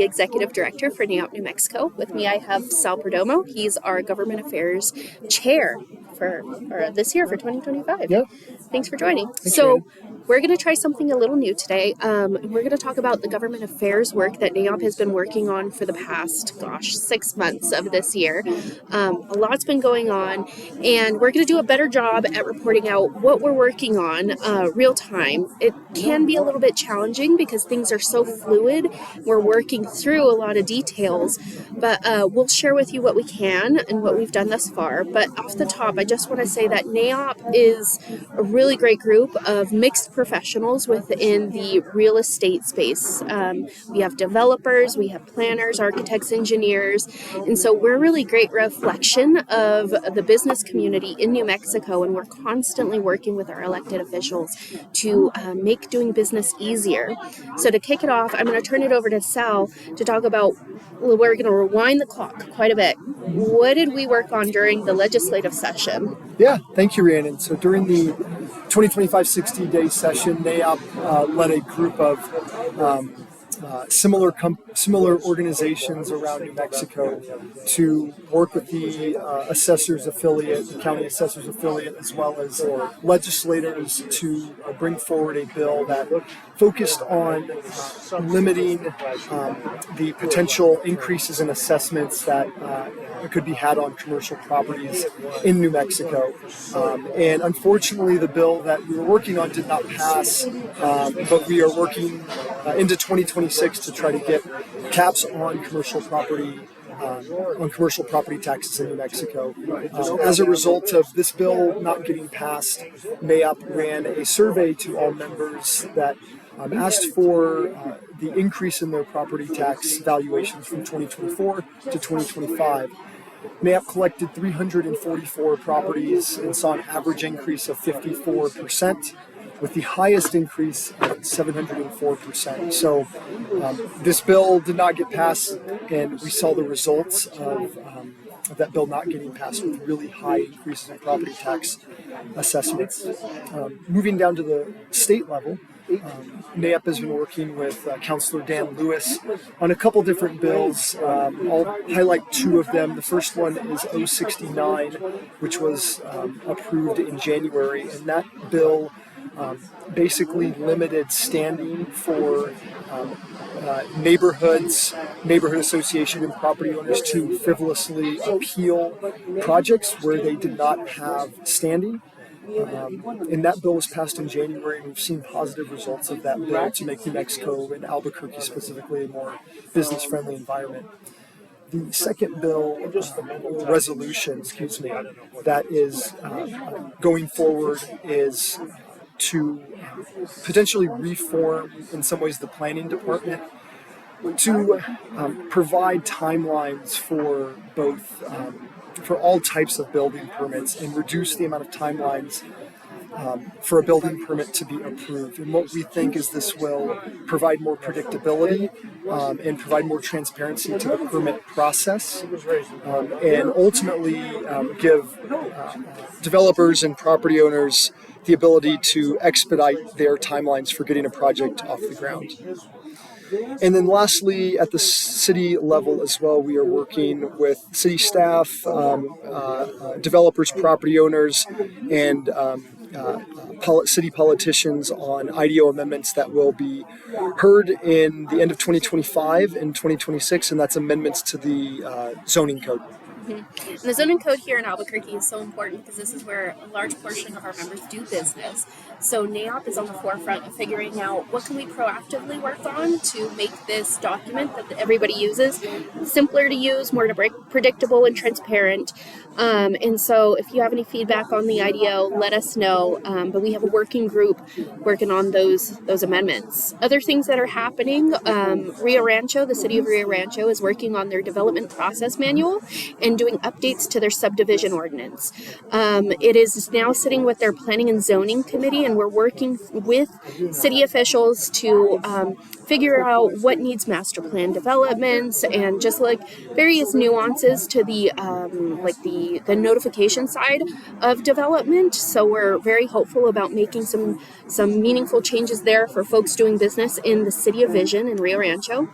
Executive Director for NAIOP New Mexico. With me, I have Sal Perdomo. He's our Government Affairs Chair for this year for 2025. Yeah. Thanks for joining. Thanks, so, Rhiannon. we're going to try something a little new today. We're going to talk about the government affairs work that NAIOP has been working on for the past, 6 months of this year. A lot's been going on, and we're going to do a better job at reporting out what we're working on real time. It can be a little bit challenging because things are so fluid. We're working through a lot of details, but we'll share with you what we can and what we've done thus far. But off the top, I just want to say that NAIOP is a really great group of mixed professionals within the real estate space. We have developers, we have planners, architects, engineers, and so we're a really great reflection of the business community in New Mexico, and we're constantly working with our elected officials to make doing business easier. So to kick it off, I'm going to turn it over to Sal to talk about, we're going to rewind the clock quite a bit. What did we work on during the legislative session? Yeah, thank you, Rhiannon. So during the 2025 60-day session, NAIOP led a group of similar organizations around New Mexico to work with the assessor's affiliate, the county assessor's affiliate, as well as legislators to bring forward a bill that focused on limiting the potential increases in assessments that could be had on commercial properties in New Mexico. And unfortunately, the bill that we were working on did not pass, but we are working into 2026 to try to get caps on commercial property taxes in New Mexico. As a result of this bill not getting passed, NAIOP ran a survey to all members that asked for the increase in their property tax valuations from 2024 to 2025. NAIOP collected 344 properties and saw an average increase of 54%, with the highest increase at 704%. So this bill did not get passed, and we saw the results of that bill not getting passed with really high increases in property tax assessments. Moving down to the state level, NAIOP has been working with Councilor Dan Lewis on a couple different bills. I'll highlight two of them. The first one is 069, which was approved in January, and that bill basically limited standing for neighborhood association and property owners to frivolously appeal projects where they did not have standing. And that bill was passed in January, and we've seen positive results of that bill to make New Mexico and Albuquerque specifically a more business-friendly environment. The second resolution, that is going forward is to potentially reform, in some ways, the planning department to provide timelines for both for all types of building permits and reduce the amount of timelines for a building permit to be approved. And what we think is this will provide more predictability and provide more transparency to the permit process, and ultimately give developers and property owners the ability to expedite their timelines for getting a project off the ground. And then lastly, at the city level as well, we are working with city staff, developers, property owners, and city politicians on IDO amendments that will be heard in the end of 2025 and 2026, and that's amendments to the zoning code. Mm-hmm. And the zoning code here in Albuquerque is so important because this is where a large portion of our members do business. So NAIOP is on the forefront of figuring out what can we proactively work on to make this document that everybody uses simpler to use, more predictable and transparent. And so if you have any feedback on the IDO, let us know. But we have a working group working on those amendments. Other things that are happening, Rio Rancho, the city of Rio Rancho, is working on their development process manual and doing updates to their subdivision ordinance. It is now sitting with their planning and zoning committee, and we're working with city officials to figure out what needs master plan developments and just like various nuances to the the notification side of development. So we're very hopeful about making some meaningful changes there for folks doing business in the City of Vision in Rio Rancho.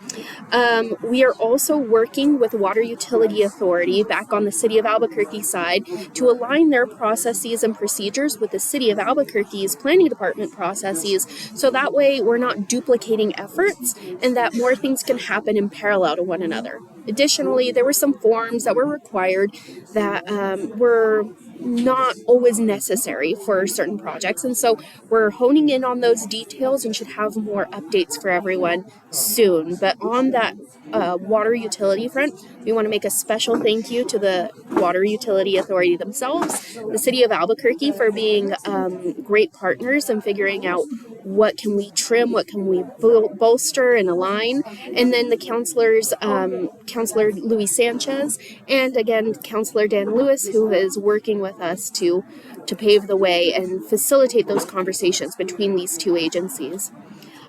We are also working with Water Utility Authority back on the City of Albuquerque side to align their processes and procedures with the City of Albuquerque's planning department processes, so that way we're not duplicating efforts and that more things can happen in parallel to one another. Additionally, there were some forms that were required that were not always necessary for certain projects, and so we're honing in on those details and should have more updates for everyone soon. But on that water utility front, we want to make a special thank you to the Water Utility Authority themselves, the City of Albuquerque for being great partners and figuring out what can we trim, what can we bolster and align, and then the counselors, Counselor Luis Sanchez, and again, Counselor Dan Lewis, who is working with us to pave the way and facilitate those conversations between these two agencies.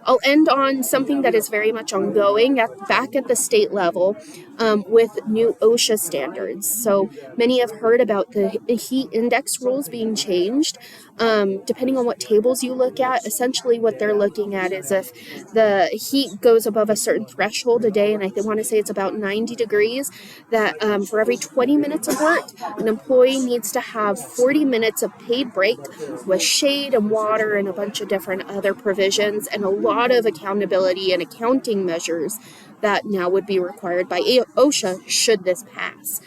I'll end on something that is very much ongoing back at the state level with new OSHA standards. So many have heard about the heat index rules being changed. Depending on what tables you look at, essentially what they're looking at is if the heat goes above a certain threshold a day, and I want to say it's about 90 degrees, that for every 20 minutes of work, an employee needs to have 40 minutes of paid break with shade and water and a bunch of different other provisions and a lot of accountability and accounting measures that now would be required by OSHA should this pass.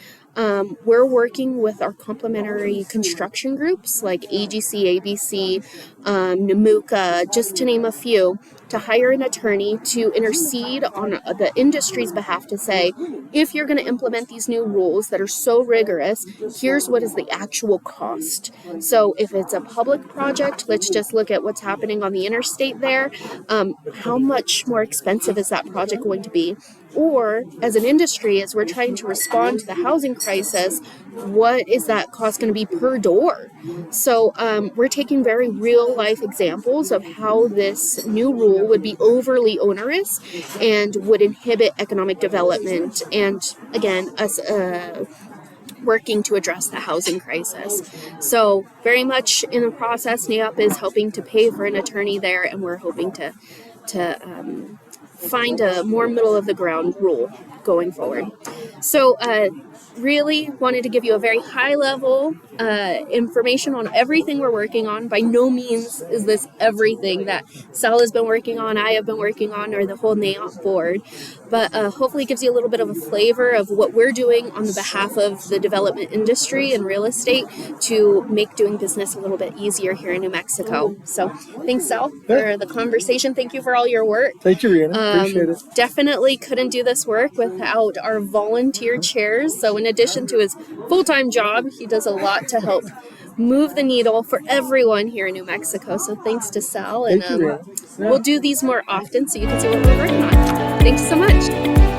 We're working with our complementary construction groups like AGC, ABC, NAMUCA, just to name a few, to hire an attorney to intercede on the industry's behalf to say, if you're going to implement these new rules that are so rigorous, here's what is the actual cost. So if it's a public project, let's just look at what's happening on the interstate there. How much more expensive is that project going to be? Or as an industry, as we're trying to respond to the housing crisis, what is that cost going to be per door? So we're taking very real life examples of how this new rule would be overly onerous and would inhibit economic development. And again, us working to address the housing crisis. So very much in the process, NAIOP is hoping to pay for an attorney there, and we're hoping to find a more middle of the ground rule going forward. So really wanted to give you a very high level information on everything we're working on. By no means is this everything that Sal has been working on, I have been working on, or the whole NAIOP board, but hopefully it gives you a little bit of a flavor of what we're doing on the behalf of the development industry and real estate to make doing business a little bit easier here in New Mexico. So thanks, Sal, for the conversation. Thank you for all your work. Thank you, Rhiannon. Appreciate it. Definitely couldn't do this work without our volunteer chairs. So in addition to his full-time job, he does a lot to help move the needle for everyone here in New Mexico. So thanks to Sal, and we'll do these more often so you can see what we're working on. Thanks so much.